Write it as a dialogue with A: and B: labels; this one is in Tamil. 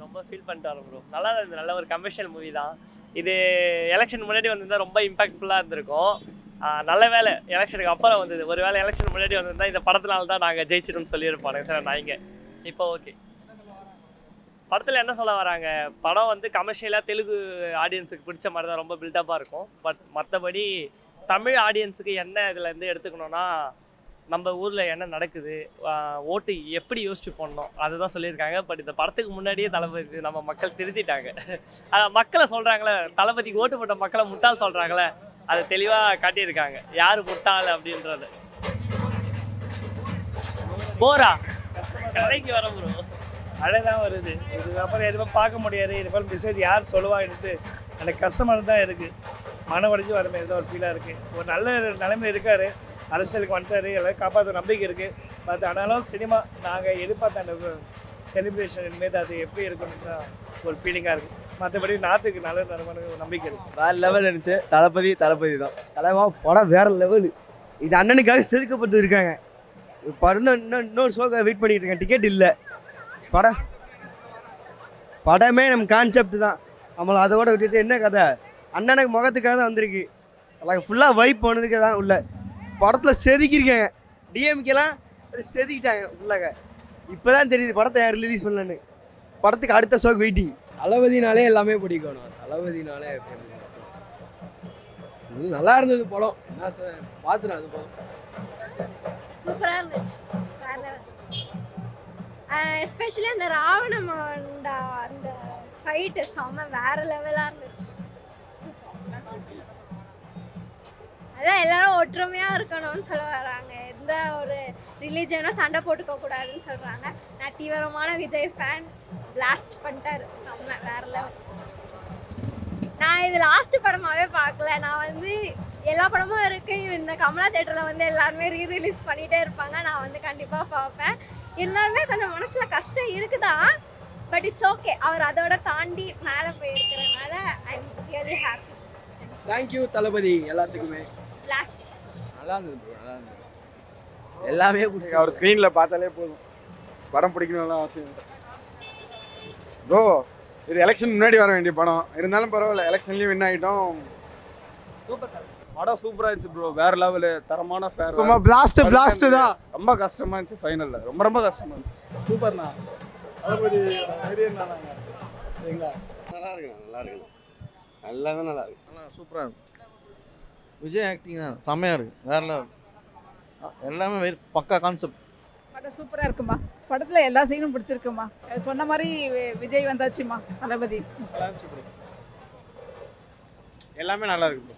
A: ரொம்ப ஃபீல் பண்ணிட்டு வரேன் ப்ரோ. நல்லா இருந்தது. நல்ல ஒரு கமர்ஷியல் மூவி தான். இது எலெக்ஷன் முன்னாடி வந்திருந்தா ரொம்ப இம்பாக்ட்ஃபுல்லாக இருந்திருக்கும். நல்ல வேலை எலெக்ஷனுக்கு அப்புறம் வந்தது. ஒரு வேளை எலெக்ஷன் முன்னாடி வந்திருந்தா இந்த படத்தினால தான் நாங்கள் ஜெயிச்சிட்டோம்னு சொல்லியிருப்பாங்க சார். நான் இங்கே இப்போ ஓகே. படத்தில் என்ன சொல்ல வராங்க, படம் வந்து கமர்ஷியலாக தெலுங்கு ஆடியன்ஸுக்கு பிடிச்ச மாதிரி தான் ரொம்ப பில்டப்பாக இருக்கும். பட் மற்றபடி தமிழ் ஆடியன்ஸுக்கு என்ன இதுலேருந்து எடுத்துக்கணும்னா, நம்ம ஊரில் என்ன நடக்குது, ஓட்டு எப்படி யோசிச்சு போடணும் அதுதான் சொல்லியிருக்காங்க. பட் இந்த படத்துக்கு முன்னாடியே தளபதி நம்ம மக்கள் திருத்திட்டாங்க. மக்களை சொல்கிறாங்களே, தளபதிக்கு ஓட்டு போட்ட மக்களை முட்டாள் சொல்கிறாங்களே, அதை தெளிவாக காட்டியிருக்காங்க யார் முட்டாள் அப்படின்றது. போரா கடைக்கு வர ப்ரோ,
B: மழை தான் வருது. இதுக்கப்புறம் எதுவும் பார்க்க முடியாது. இதுக்கப்புறம் மெசேஜ் யார் சொல்லுவா எடுத்து அந்த கஸ்டமர் தான் இருக்குது. மன உடைஞ்சு வர மாதிரி தான் ஒரு ஃபீலாக இருக்குது. ஒரு நல்ல நிலைமை இருக்கார், அரசியலுக்கு வந்துட்டார், எல்லாம் காப்பாற்ற நம்பிக்கை இருக்குது. பட் ஆனாலும் சினிமா நாங்கள் எதிர்பார்த்த அந்த செலிப்ரேஷன் இனிமேல் அது எப்படி இருக்குன்னு தான் ஒரு ஃபீலிங்காக இருக்குது. மற்றபடி நாட்டுக்கு நல்ல தரமான ஒரு நம்பிக்கை இருக்குது.
C: வேறு லெவல் இருந்துச்சு. தளபதி தான். தலைவா படம் வேறு லெவலு. இது அண்ணனுக்காக செதுக்கப்பட்டு இருக்காங்க. படம் இன்னொரு ஷோக்காக வெயிட் பண்ணிக்கிட்டு இருக்கேன். டிக்கெட் இல்லை. படமே நம்ம கான்செப்ட் தான். நம்மளை அதோட விட்டுட்டு என்ன கதை, அண்ணனுக்கு முகத்துக்காக தான் வந்திருக்கு. அதில் ஃபுல்லாக வைப் பண்ணதுக்கு தான் உள்ள படத்தில் செதுக்கியிருக்காங்க. டிஎம்கேலாம் செதுக்கிட்டாங்க உள்ளாக. இப்போ தான் தெரியுது படத்தை யார் ரிலீஸ் பண்ணலன்னு. படத்துக்கு அடுத்த ஷோக்கு வெயிட்டிங்.
D: தளபதினாலே எல்லாமே பிடிக்கணும். தளபதினாலே நல்லா இருந்தது படம். நான் பார்த்துறேன். அது படம்
E: சூப்பராக இருந்துச்சு. எஸ்பெஷலி அந்த ராவணமாண்டா அந்த ஃபைட்டு செம்ம வேற லெவலாக இருந்துச்சு. அதான் எல்லாரும் ஒற்றுமையாக இருக்கணும்னு சொல்ல வராங்க. எந்த ஒரு ரிலீஜனும் சண்டை போட்டுக்க கூடாதுன்னு சொல்கிறாங்க. நான் தீவிரமான விஜய் ஃபேன். பிளாஸ்ட் பண்ணிட்டாரு செம்ம வேற லெவல். நான் இது லாஸ்ட் படமாகவே பார்க்கல. நான் வந்து எல்லா படமும் இருக்குது. இந்த கமலா தேட்டரில் வந்து எல்லாருமே ரீரிலீஸ் பண்ணிகிட்டே இருப்பாங்க. நான் வந்து கண்டிப்பாக பார்ப்பேன். இருந்தாலுமே கொஞ்சம் மனசில் கஷ்டம் இருக்குதான். But it's okay. அவர் அதோட தாண்டி மேலே போயிருக்கிறதுனால I am really happy.
D: Thank you Thalapathy எல்லாத்துக்குமே.
E: லாஸ்ட்
D: நல்லா இருந்தது ப்ரோ. நல்லா இருந்தது. எல்லாமே பிடிச்சி.
F: அவர் ஸ்க்ரீனில் பார்த்தாலே போதும். படம் பிடிக்கணும்லாம் அவசியம் ப்ரோ. இது எலெக்ஷன் முன்னாடி வர வேண்டிய படம். இருந்தாலும் பரவாயில்ல, எலெக்ஷன்லேயும் வின் ஆகிட்டோம்.
A: Super sir.
F: படம் சூப்பராக இருந்துச்சு ப்ரோ. வேறு லெவலு, தரமான ஃபேர்.
B: சும்மா பிளாஸ்ட் தான்.
F: ரொம்ப கஷ்டமாக இருந்துச்சு ஃபைனலில். ரொம்ப கஷ்டமாக இருந்துச்சு.
B: சூப்பர்ண்ணா. தளபதி சரிங்களா?
C: நல்லா இருக்குண்ணா. எல்லாமே நல்லா இருக்கு.
G: சூப்பராக இருக்கும். விஜய் ஆக்டிங் தான் செம்மையாக இருக்குது. வேறு லெவல். எல்லாமே பக்கா கான்செப்ட்.
H: படம் சூப்பராக இருக்குமா. படத்தில் எல்லா சீனும் பிடிச்சிருக்குமா. சொன்ன மாதிரி விஜய் வந்தாச்சுமா. தளபதி
F: எல்லாமே நல்லா இருக்கு ப்ரோ.